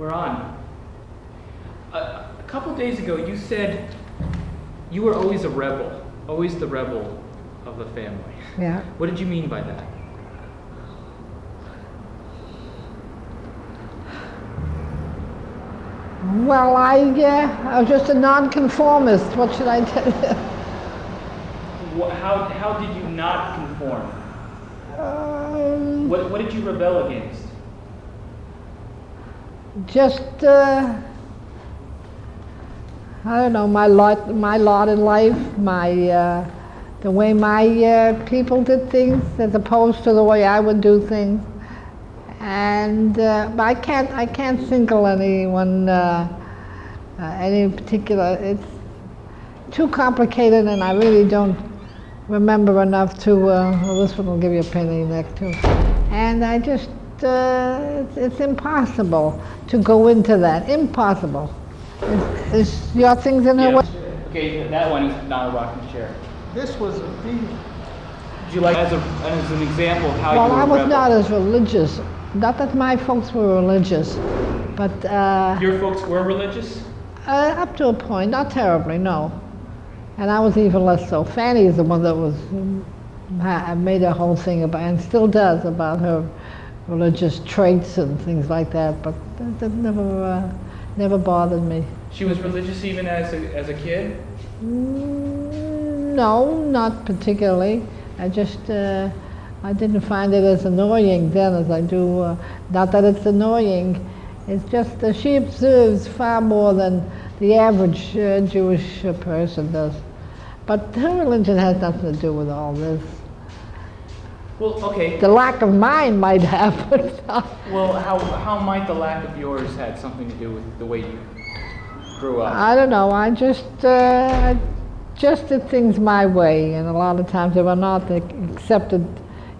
We're on. A couple days ago, you said you were always a rebel, always the rebel of the family. Yeah. What did you mean by that? Well, I was just a nonconformist. What should I tell you? How did you not conform? What did you rebel against? Just I don't know, my lot in life, the way my people did things as opposed to the way I would do things. And but I can't single anyone, any particular. It's too complicated, and I really don't remember enough to. Well, this one will give you a pain in the neck too. And I just, it's impossible to go into that. Impossible. Is your things in her way? Okay, that one is not a rocking chair. This was a big. Would you like as an example of how you were Well, I was rebel? not as religious. Not that my folks were religious, but Your folks were religious? up to a point, not terribly, no. And I was even less so. Fanny is the one that was made a whole thing about, and still does, about her religious traits and things like that. But that never bothered me. She was religious even as a kid? No, not particularly. I just I didn't find it as annoying then as I do. Not that it's annoying. It's just that she observes far more than the average Jewish person does. But her religion has nothing to do with all this. Well, okay. The lack of mine might have, but Well, how might the lack of yours had something to do with the way you grew up? I don't know. I just did things my way, and a lot of times they were not the accepted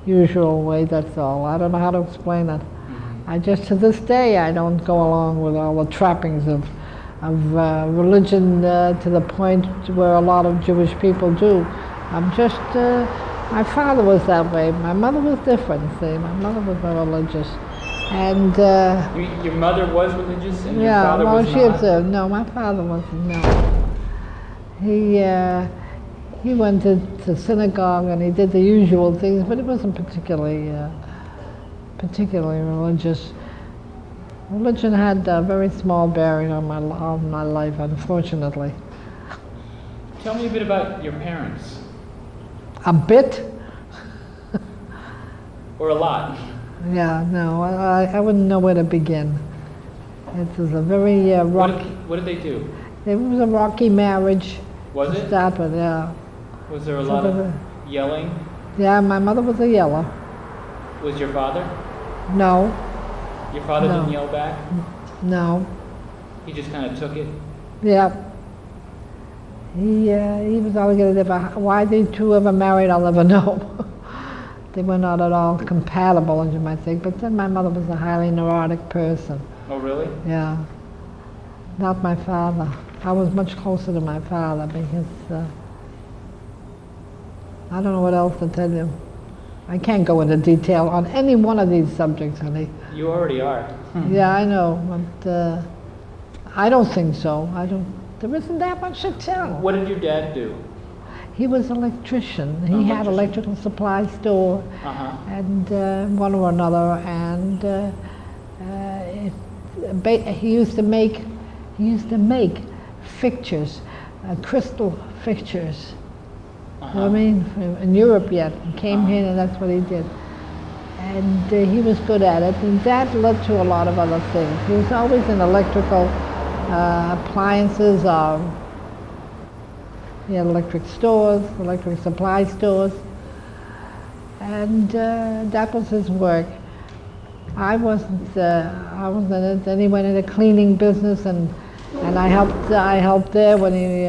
usual way. That's all. I don't know how to explain it. I just, to this day, I don't go along with all the trappings of religion to the point where a lot of Jewish people do. I'm just, my father was that way. My mother was different, see. My mother was more religious. And Your mother was religious and your yeah, father well, was she not? observed. No, my father wasn't, no. He went to synagogue and he did the usual things, but he wasn't particularly religious. Religion had a very small bearing on my life, unfortunately. Tell me a bit about your parents. A bit? Or a lot. Yeah, no, I wouldn't know where to begin. It was a very rocky. What did they do? It was a rocky marriage. Was to it? start with, yeah. Was there a lot of yelling? Yeah, my mother was a yeller. Was your father? No, Your father No. didn't yell back? no. He just kind of took it? Yeah. He was always going to why the two ever married, I'll never know. They were not at all compatible, as you might think. But then my mother was a highly neurotic person. Oh, really? Yeah. Not my father. I was much closer to my father because I don't know what else to tell you. I can't go into detail on any one of these subjects, honey. You already are. Yeah, I know, but I don't think so. There isn't that much to tell. What did your dad do? He was an electrician. He had an electrical supply store, Uh-huh. and one or another, and he used to make fixtures, crystal fixtures. You know what I mean? In Europe yet. He came here and that's what he did. And he was good at it, and that led to a lot of other things. He was always in electrical appliances, he had electric stores, electric supply stores, and that was his work. I wasn't in it. Then he went into cleaning business, and I helped there when he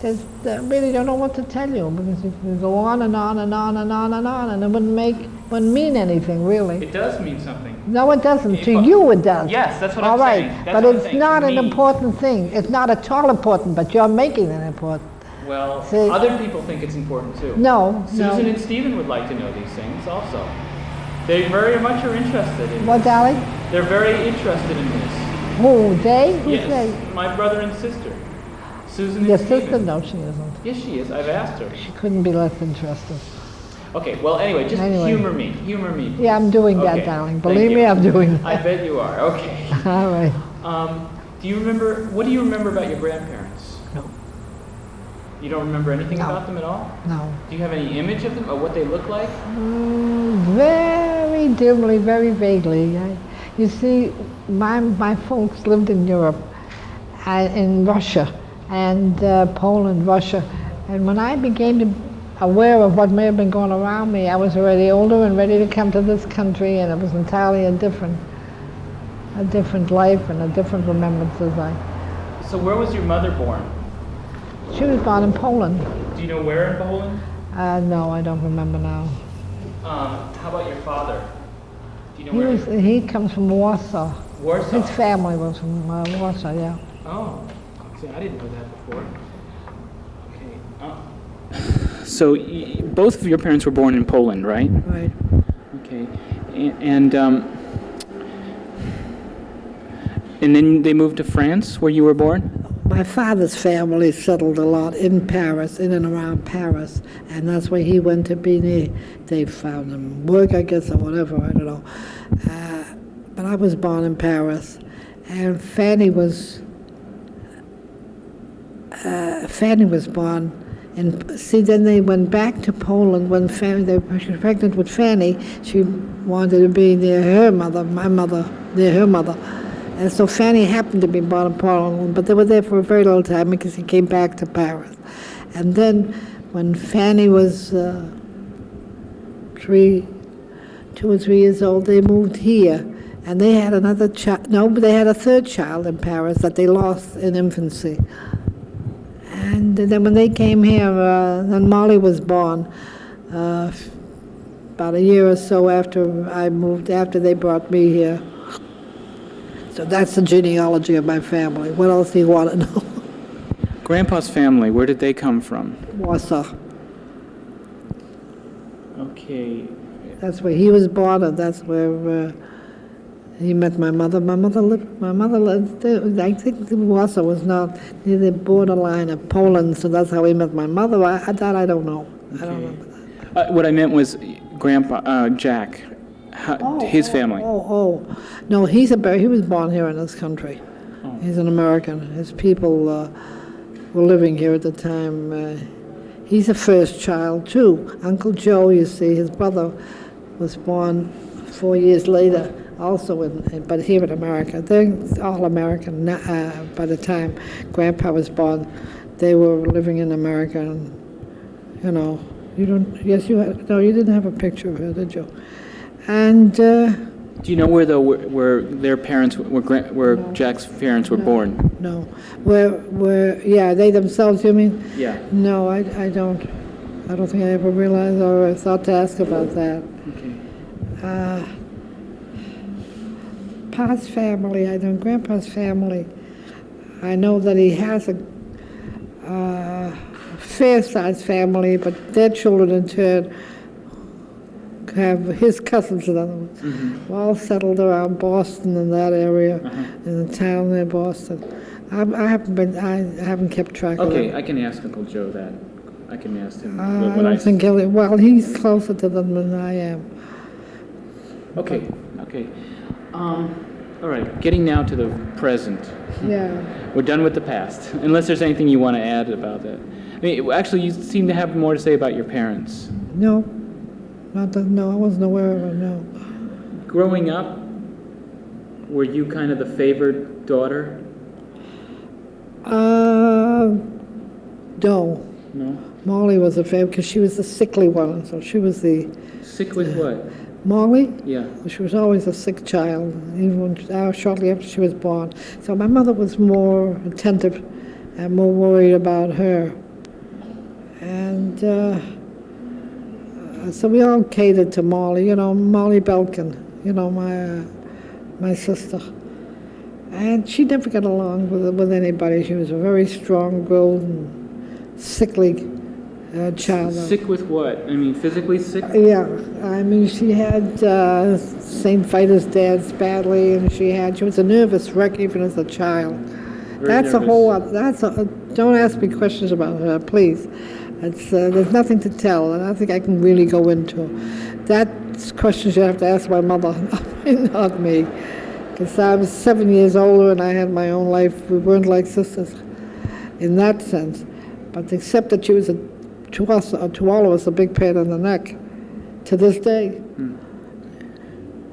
I really don't know what to tell you, because if you go on and on and on and on and on, and it wouldn't mean anything, really. It does mean something. No, it doesn't. To you, it does. Yes, that's what All I'm right, saying. That's but what I'm it's saying. not To an me. important thing. It's not at all important, but you're making it important. Well, See? other people think it's important too. No, Susan no. and Stephen would like to know these things also. They very much are interested in What, darling? They're very interested in this. Who, they? Who's Yes, they? my brother and sister. Susan and Your Stephen. sister? No, she isn't. Yes, she is. I've asked her. She couldn't be less interested. Okay, well, anyway, just Anyway. humor me. Humor me. please. Yeah, I'm doing Okay, that, darling. thank Believe me, you. I'm doing I that. bet you are. Okay. All right. What do you remember about your grandparents? No. You don't remember anything No. about them at all? No. Do you have any image of them or what they look like? Very dimly, very vaguely. You see, my folks lived in Europe, in Russia, and Poland, Russia. And when I became aware of what may have been going around me, I was already older and ready to come to this country, and it was entirely a different life and a different remembrances. So where was your mother born? She was born in Poland. Do you know where in Poland? No, I don't remember now. How about your father? Do you know where? He comes from Warsaw. Warsaw. His family was from Warsaw, yeah. Oh, see, I didn't know that before. Okay. So both of your parents were born in Poland, right? Right. Okay. And then they moved to France, where you were born? My father's family settled a lot in Paris, in and around Paris, and that's where he went to be. They found him work, I guess, or whatever, I don't know. But I was born in Paris, and Fanny was born. And see, then they went back to Poland when they were pregnant with Fanny. She wanted to be near her mother, my mother, near her mother. And so Fanny happened to be born in Poland, but they were there for a very little time because he came back to Paris. And then when Fanny was 2 or 3 years old, they moved here. And they had another child, no, but they had a third child in Paris that they lost in infancy. And then when they came here, then Molly was born about a year or so after I moved, after they brought me here. So that's the genealogy of my family. What else do you want to know? Grandpa's family, where did they come from? Warsaw. Okay. That's where he was born, and that's where he met my mother. My mother lived there. I think Warsaw was not near the borderline of Poland, so that's how he met my mother. That I don't know. I don't remember that. What I meant was Grandpa, Jack, his family. No, he was born here in this country. Oh. He's an American. His people were living here at the time. He's the first child, too. Uncle Joe, you see, his brother was born 4 years later, also but here in America. They're all American. By the time Grandpa was born, they were living in America. And, you know, you didn't have a picture of her, did you? And Do you know where their parents, where No. Jack's parents were born? no, where they themselves, you mean? Yeah. No, I don't. I don't think I ever realized or thought to ask about that. Okay. Pa's family, I know Grandpa's family. I know that he has a fair-sized family, but their children in turn have his cousins, in other words, all settled around Boston and that area, in the town near Boston. I haven't kept track of Okay, it. I can ask Uncle Joe that. I can ask him. I don't think he's closer to them than I am. Okay. All right, getting now to the present. Yeah. We're done with the past, unless there's anything you want to add about that. I mean, actually, you seem to have more to say about your parents. No, I wasn't aware of it, no. Growing up, were you kind of the favored daughter? No. No? Molly was a favorite because she was the sickly one, so she was the... Sick with what? Molly? Yeah. She was always a sick child, even shortly after she was born. So my mother was more attentive and more worried about her. And so we all catered to Molly, Molly Belkin, my sister. And she never got along with anybody. She was a very strong-willed and sickly child. Sick with what? I mean, physically sick? Yeah, I mean, she had St. Vitus dance badly, and she was a nervous wreck even as a child. Very That's a nervous. whole other, don't ask me questions about her, please. There's nothing to tell, and I don't think I can really go into. That's questions you have to ask my mother, not me. Because I was 7 years older and I had my own life. We weren't like sisters in that sense. But except that she was, to us, to all of us, a big pain in the neck to this day.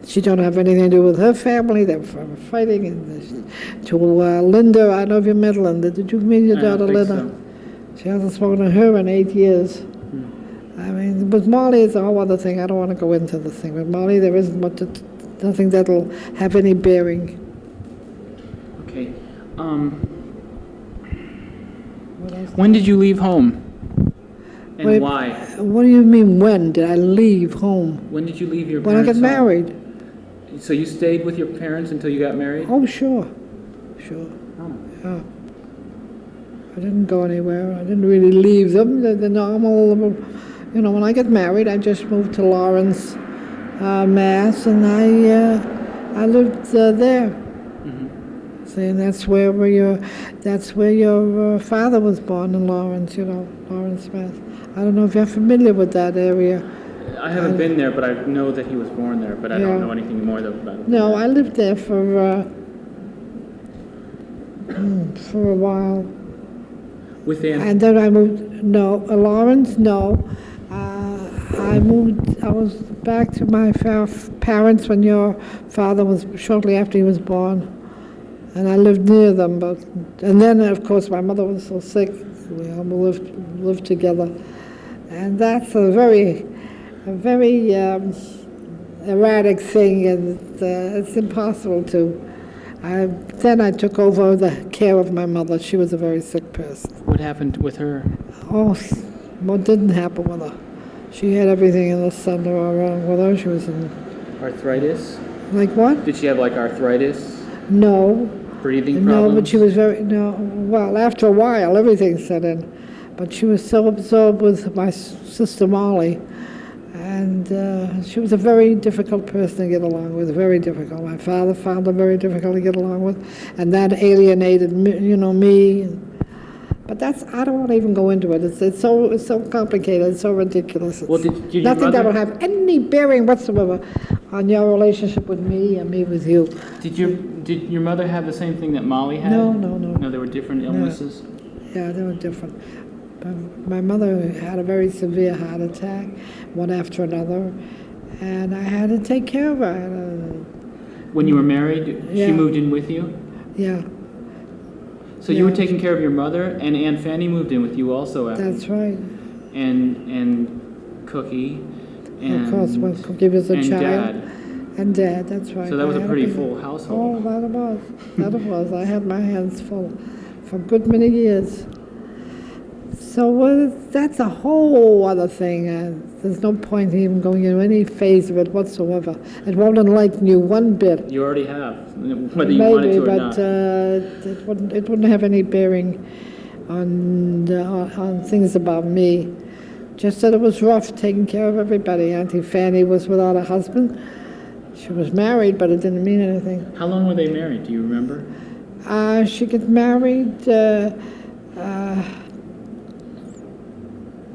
She don't have anything to do with her family. They're fighting. And to Linda, I don't know if you met Linda. Did you meet your daughter, Linda? So. She hasn't spoken to her in 8 years. I mean, with Molly, it's a whole other thing. I don't want to go into the thing. With Molly, there isn't much, nothing that'll have any bearing. Okay. When did you leave home? And Wait, why? What do you mean, when did I leave home? When did you leave your When I parents' got home? married. So you stayed with your parents until you got married? Oh, sure. Sure. Oh. Yeah. I didn't go anywhere. I didn't really leave them. The normal, you know, when I got married, I just moved to Lawrence, Mass, and I lived there. See, and that's where your father was born, in Lawrence, you know, Lawrence, Mass. I don't know if you're familiar with that area. I haven't been there, but I know that he was born there, but I Yeah. don't know anything more about it. No, I lived there for a while. With Aunt, And then I moved, no, Lawrence, no. I was back to my parents when your father was, shortly after he was born. And I lived near them, and then, of course, my mother was so sick, we all lived together. And that's a very erratic thing, and it's impossible to. Then I took over the care of my mother. She was a very sick person. what happened with her? Oh, what didn't happen with her? She had everything in the center all wrong with her. She was in, Arthritis? like what? Did she have like arthritis? No. Breathing No, problems? but she was well, after a while, everything set in. But she was so absorbed with my sister Molly, and she was a very difficult person to get along with, very difficult. My father found her very difficult to get along with, and that alienated me, me. But I don't want to even go into it. It's so complicated, it's so ridiculous. Well, did your Nothing that mother- will have any bearing whatsoever on your relationship with me and me with you. Did your mother have the same thing that Molly had? No. No, there were different illnesses? Yeah, they were different. My mother had a very severe heart attack, one after another, and I had to take care of her. When you were married, Yeah. she moved in with you? Yeah, So you were Yeah. taking care of your mother, and Aunt Fanny moved in with you also after? that's right. And Cookie, and... Of course, when Cookie was a and child. Dad. And Dad, that's right. So that was I a had pretty big- full Oh, household. that it was. That it was. I had my hands full for a good many years. So that's a whole other thing. There's no point in even going into any phase of it whatsoever. It won't enlighten you one bit. You already have, whether you wanted Maybe, to or but not. it wouldn't have any bearing on things about me. Just that it was rough taking care of everybody. Auntie Fanny was without a husband. She was married, but it didn't mean anything. How long were they married? Do you remember? She got married.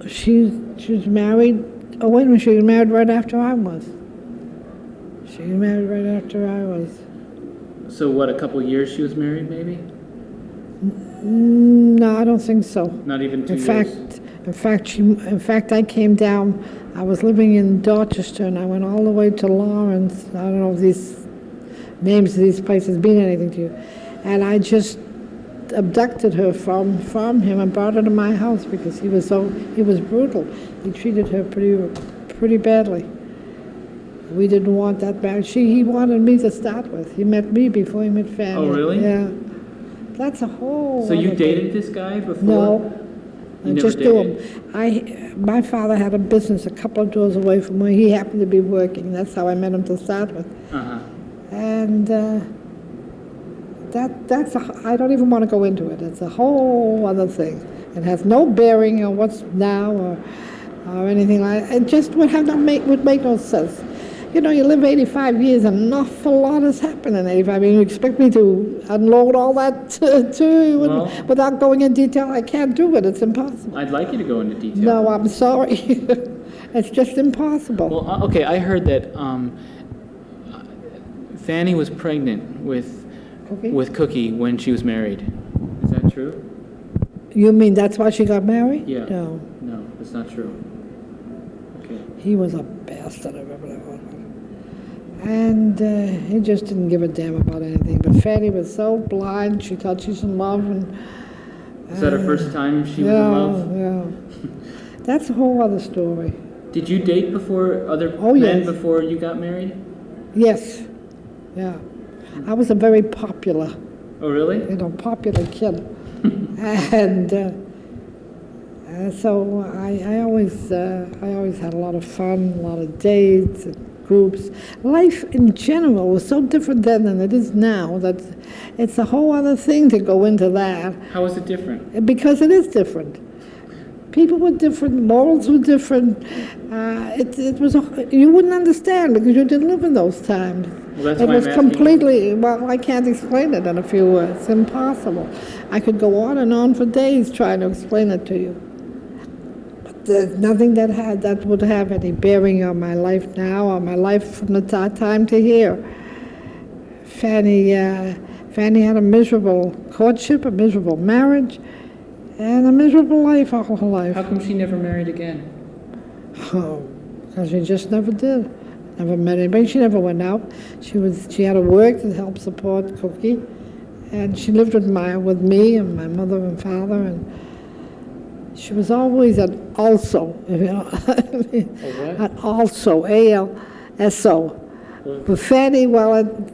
She was married. Oh wait a minute, she was married right after I was. She was married right after I was. So what, a couple years she was married, maybe? No, I don't think so. Not even 2 In years? fact, I came down. I was living in Dorchester, and I went all the way to Lawrence. I don't know if these names of these places mean anything to you. And I just abducted her from him and brought her to my house because he was brutal. He treated her pretty badly. We didn't want that marriage. He wanted me to start with. He met me before he met Fanny. Oh, really? Yeah. That's a whole. So you other dated thing. this guy before? No. You I never just knew dated? him. My father had a business a couple of doors away from where he happened to be working. That's how I met him to start with. Uh-huh. And I don't even want to go into it. It's a whole other thing. It has no bearing on what's now or anything like that. It just would make no sense. You know, you live 85 years, an awful lot has happened in 85. I mean, you expect me to unload all that to you without going in detail? I can't do it. It's impossible. I'd like you to go into detail. No, I'm sorry. It's just impossible. Well, okay, I heard that Fanny was pregnant with Cookie when she was married. Is that true? You mean that's why she got married? Yeah. No. No, that's not true. Okay. He was a bastard, I remember that one. And he just didn't give a damn about anything. But Fanny was so blind, she thought she's in love. Is that her first time she was in love? Yeah. That's a whole other story. Did you date before other men before you got married? Yes. Yeah. I was a very popular. Oh, really? Popular kid. And so I always had a lot of fun, a lot of dates, groups. Life in general was so different then than it is now that it's a whole other thing to go into that. How is it different? Because it is different. People were different, morals were different. You wouldn't understand because you didn't live in those times. Well, that's it why was I'm asking. completely, well, I can't explain it in a few words. It's impossible. I could go on and on for days trying to explain it to you. But there's nothing that would have any bearing on my life now, or my life from the time to here. Fanny had a miserable courtship, a miserable marriage, and a miserable life all her life. How come she never married again? Oh, because she just never did. Never met anybody. She never went out. She had to work to help support Cookie, and she lived with me and my mother and father, and she was always an also. You know, an also, ALSO. But Fanny,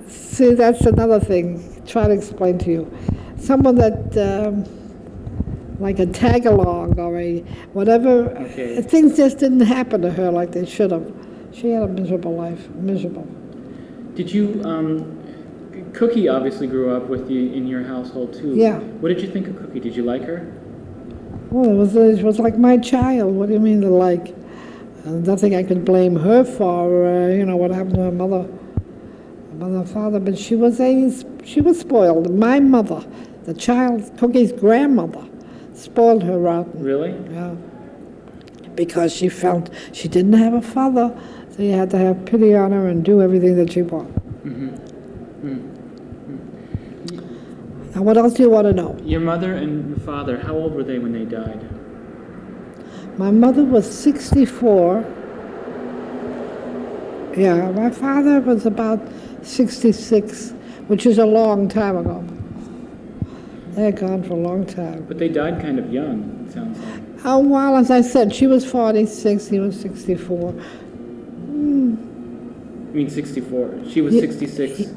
see, that's another thing. Try to explain to you. Someone that. Like a tag-along or a whatever. Okay. Things just didn't happen to her like they should have. She had a miserable life, miserable. Did you, Cookie obviously grew up with you in your household too. Yeah. What did you think of Cookie? Did you like her? Well, it was like my child. What do you mean to like? Nothing I could blame her for, what happened to her mother and father, but she was spoiled. My mother, the child, Cookie's grandmother, spoiled her rotten. Really? Yeah. Because she felt she didn't have a father, so you had to have pity on her and do everything that she wanted. Now, what else do you want to know? Your mother and father, how old were they when they died? My mother was 64. Yeah, my father was about 66, which is a long time ago. They're gone for a long time. But they died kind of young, it sounds like. Oh, well, as I said, she was 46, he was 64. I mean 64. She was 66.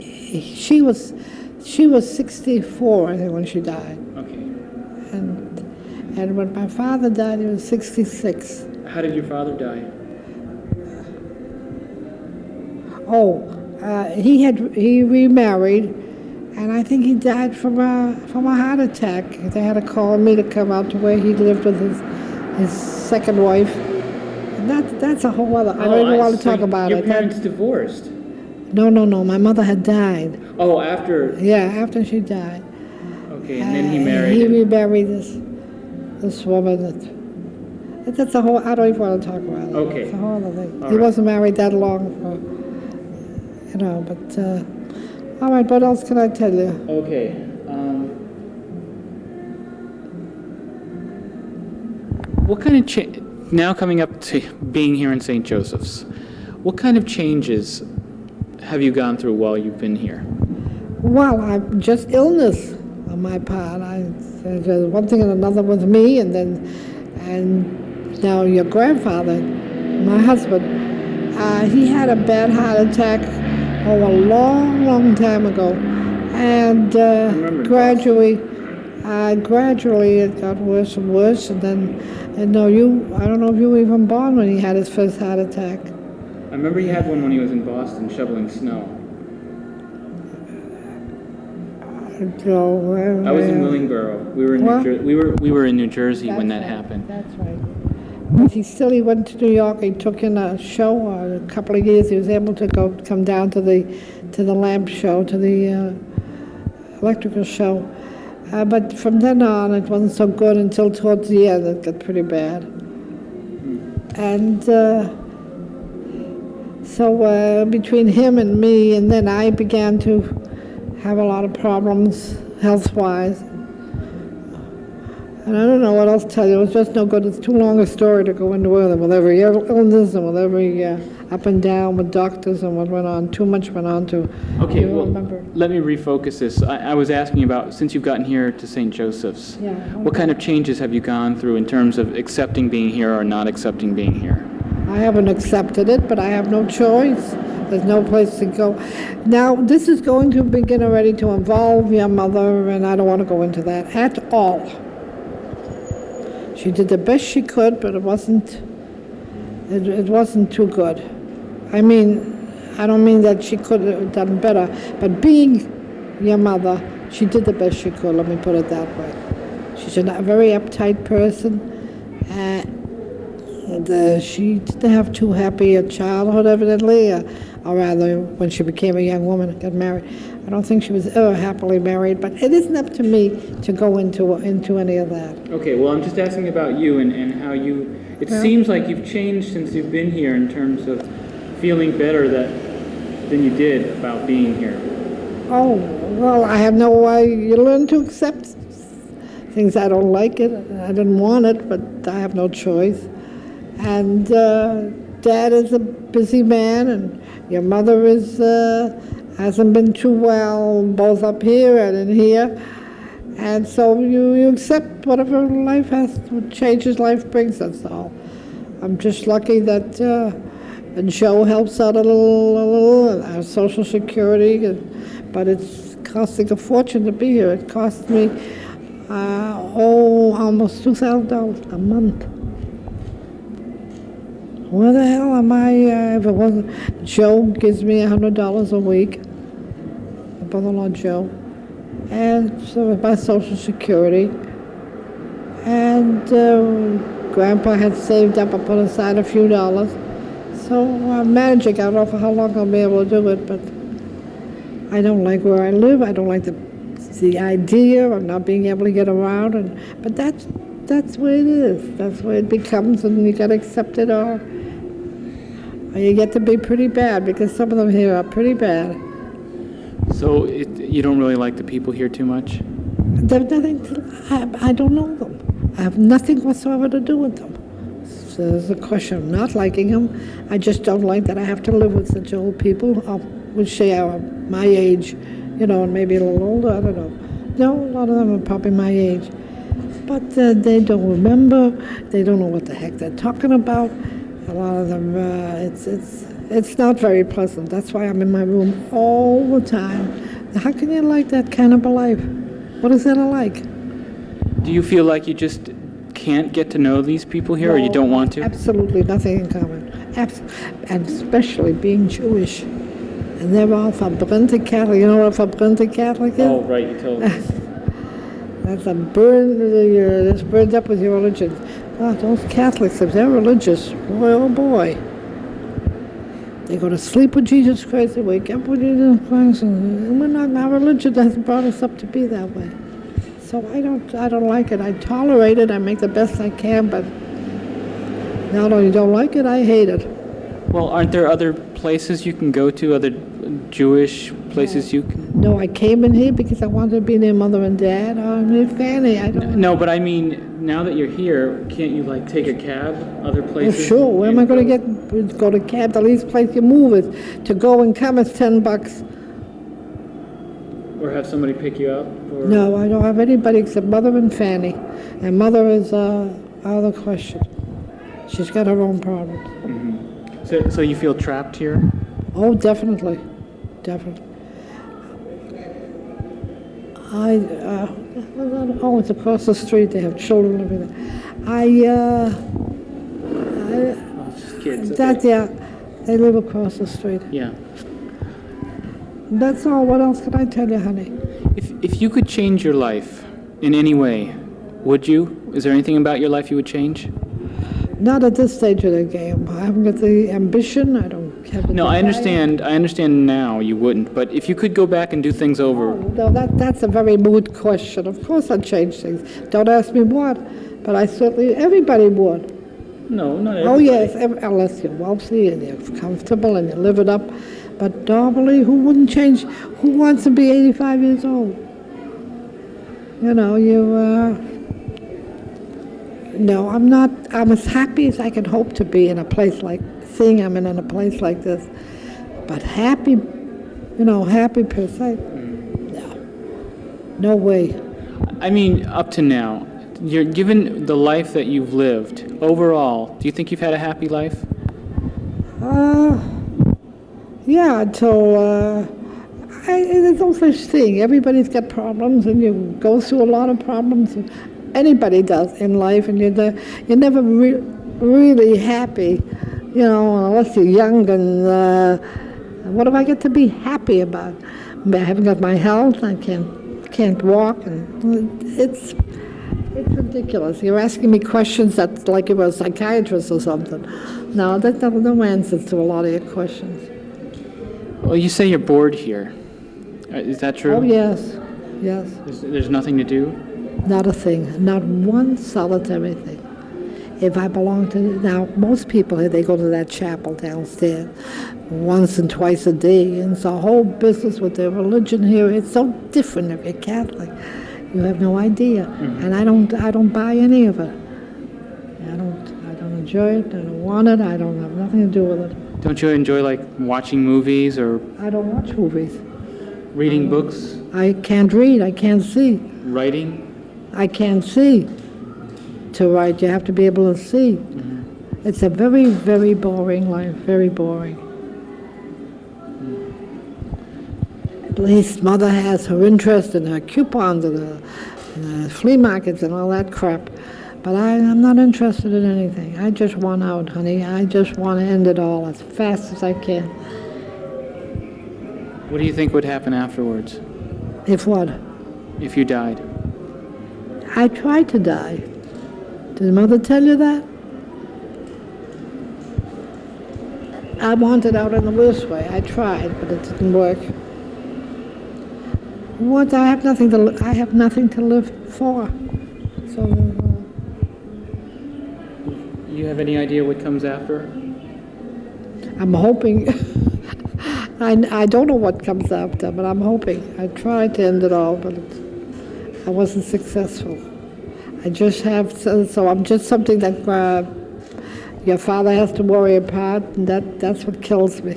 She was 64, I think, when she died. Okay. And when my father died, he was 66. How did your father die? He remarried, and I think he died from a heart attack. They had to call me to come out to where he lived with his second wife. And that's a whole other. I don't even want to talk about it. Your parents divorced? No. My mother had died. Oh, after? Yeah, after she died. Okay, and then he married. He remarried this woman. That's a whole. I don't even want to talk about it. Okay. It's a whole other thing. All He right. wasn't married that long, But all right. What else can I tell you? Okay. What kind of now coming up to being here in St. Joseph's, what kind of changes have you gone through while you've been here? Well, I'm just illness on my part. There's one thing and another with me, and now your grandfather, my husband, he had a bad heart attack a long time ago, and gradually it got worse and worse, I don't know if you were even born when he had his first heart attack. I remember he had one when he was in Boston shoveling snow. So, I was in Willingboro. We were in What? we were in New Jersey when that That's right, happened. That's right. But he went to New York. He took in a show. A couple of years, he was able to come down to the lamp show, to the electrical show. But from then on, it wasn't so good until towards the end. It got pretty bad. And so between him and me, and then I began to have a lot of problems health-wise. And I don't know what else to tell you. It was just no good. It's too long a story to go into with every illness and with every up and down with doctors and what went on. Too much went on to. Okay, well, remember. let me refocus this. I was asking about, since you've gotten here to St. Joseph's, Yeah, what kind of changes have you gone through in terms of accepting being here or not accepting being here? I haven't accepted it, but I have no choice. There's no place to go. Now, this is going to begin already to involve your mother, and I don't want to go into that at all. She did the best she could, but it wasn't too good. I mean, I don't mean that she could have done better, but being your mother, she did the best she could, let me put it that way. She's a very uptight person, and she didn't have too happy a childhood, evidently, or rather, when she became a young woman and got married. I don't think she was ever happily married, but it isn't up to me to go into any of that. Okay, well, I'm just asking about you and how you, it seems like you've changed since you've been here in terms of feeling better than you did about being here. Oh, well, I have no way. You learn to accept things. I don't like it. I didn't want it, but I have no choice. And Dad is a busy man, and your mother hasn't been too well, both up here and in here. And so you accept whatever life changes life brings, that's all. I'm just lucky that Joe helps out a little, and our Social Security, but it's costing a fortune to be here. It costs me almost $2,000 a month. Where the hell am I? If it wasn't, Joe gives me $100 a week, my brother-in-law Joe, and so with my Social Security. And Grandpa had saved up, I put aside a few dollars. So I'm managing. I don't know for how long I'll be able to do it, but I don't like where I live. I don't like the idea of not being able to get around. But that's where it is. That's where it becomes, and you got to accept it, or you get to be pretty bad, because some of them here are pretty bad. So you don't really like the people here too much? There's nothing. I don't know them. I have nothing whatsoever to do with them. So there's a question of not liking them. I just don't like that I have to live with such old people, which they are my age, and maybe a little older. I don't know. No, a lot of them are probably my age. But they don't remember. They don't know what the heck they're talking about. A lot of them, it's not very pleasant. That's why I'm in my room all the time. How can you like that kind of a life? What is that like? Do you feel like you just can't get to know these people here, or you don't want to? Absolutely nothing in common. And especially being Jewish. And they're all verbrannte Catholic. You know what a verbrannte Catholic is? Oh, right, you told us. That's that's burned up with your religion. Oh, those Catholics, if they're religious, boy, oh boy. They go to sleep with Jesus Christ, they wake up with Jesus Christ, and our religion hasn't brought us up to be that way. So I don't like it. I tolerate it. I make the best I can, but not only don't like it, I hate it. Well, aren't there other places you can go to, other Jewish places you can? No, I came in here because I wanted to be near Mother and Dad. I'm near Fanny. I don't. No, but I mean, now that you're here, can't you take a cab other places? Well, sure. Where am I going to go to cab? The least place you move is to go and come. It's $10. Or have somebody pick you up? Or? No, I don't have anybody except Mother and Fanny. And Mother is out of the question. She's got her own problems. Mm-hmm. So you feel trapped here? Oh, definitely. It's across the street. They have children and everything. It's just kids. Okay. Yeah, they live across the street. Yeah. That's all. What else can I tell you, honey? If you could change your life in any way, would you? Is there anything about your life you would change? Not at this stage of the game. I haven't got the ambition. I don't have the No, I desire. understand now you wouldn't, but if you could go back and do things over, No, that's a very moot question. Of course I'd change things. Don't ask me what, but I certainly, everybody would. no, not Oh, everybody. yes, unless you're wealthy and you're comfortable and you live it up. But normally, who wouldn't change? Who wants to be 85 years old? You know, no, I'm not. I'm as happy as I can hope to be in a place like, seeing I'm in a place like this. But happy, happy per se? No. No way. I mean, up to now, given the life that you've lived, overall, do you think you've had a happy life? Yeah, until, there's no such thing. Everybody's got problems, and you go through a lot of problems. Anybody does in life, and you're never really happy, unless you're young. And what do I get to be happy about? I haven't got my health. I can't walk, and it's ridiculous. You're asking me questions that's like you were a psychiatrist or something. No, there's no answers to a lot of your questions. Well, you say you're bored here. Is that true? Oh, yes, yes. There's nothing to do? Not a thing, not one solitary thing. If I belong to, now most people here, they go to that chapel downstairs once and twice a day, and it's a whole business with their religion here. It's so different if you're Catholic. You have no idea, and I don't buy any of it. I don't enjoy it. I don't want it. I don't have nothing to do with it. Don't you enjoy, like, watching movies or I don't watch movies. reading books, I can't read. I can't see. writing? I can't see. To write, you have to be able to see. It's a very, very boring life. Very boring. At least Mother has her interest in her coupons and the flea markets and all that crap. But I'm not interested in anything. I just want out, honey. I just want to end it all as fast as I can. What do you think would happen afterwards If what? if you died? I tried to die. Did Mother tell you that? I wanted out in the worst way. I tried, but it didn't work. What? I have nothing to live for. So. You have any idea what comes after? I'm hoping. I don't know what comes after, but I'm hoping. I tried to end it all, but I wasn't successful. I just have, so I'm just something that your father has to worry about, and that's what kills me.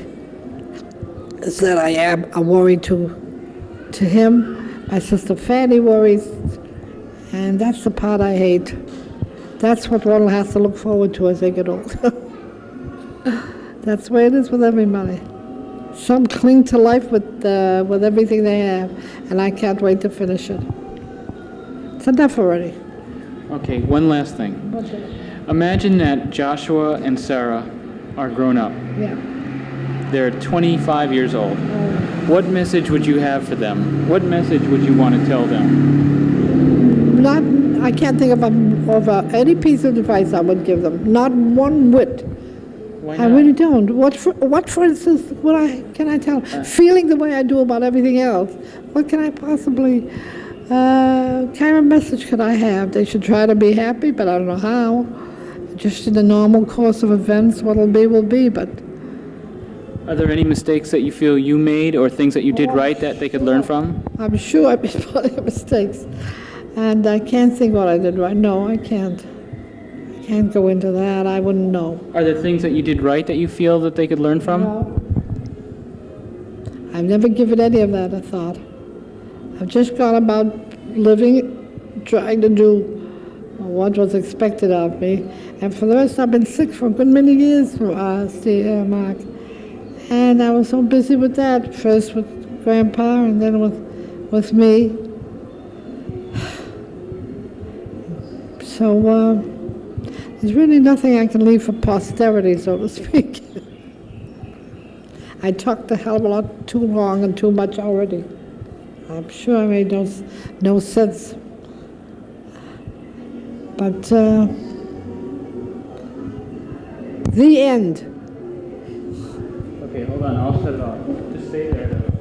Is that I am a worry to him. My sister Fanny worries, and that's the part I hate. That's what one has to look forward to as they get older. That's the way it is with everybody. Some cling to life with everything they have, and I can't wait to finish it. It's enough already. Okay, one last thing. Imagine that Joshua and Sarah are grown up. Yeah. They're 25 years old. What message would you have for them? What message would you want to tell them? I can't think of any piece of advice I would give them. Not one whit. Why I not? really don't. What for instance, can I tell? Feeling the way I do about everything else. What can I possibly, kind of message could I have? They should try to be happy, but I don't know how. Just in the normal course of events, what'll be will be, but. Are there any mistakes that you feel you made or things that you did right that they could learn from? I'm sure I made plenty of mistakes. And I can't think what I did right. No, I can't. I can't go into that. I wouldn't know. Are there things that you did right that you feel that they could learn from? No. I've never given any of that a thought. I've just gone about living, trying to do what was expected of me. And for the rest, I've been sick for a good many years, Mark. And I was so busy with that, first with Grandpa and then with me. So there's really nothing I can leave for posterity, so to speak. I talked a hell of a lot too long and too much already. I'm sure I made no sense. But the end. Okay, hold on. I'll shut it off. Just stay there.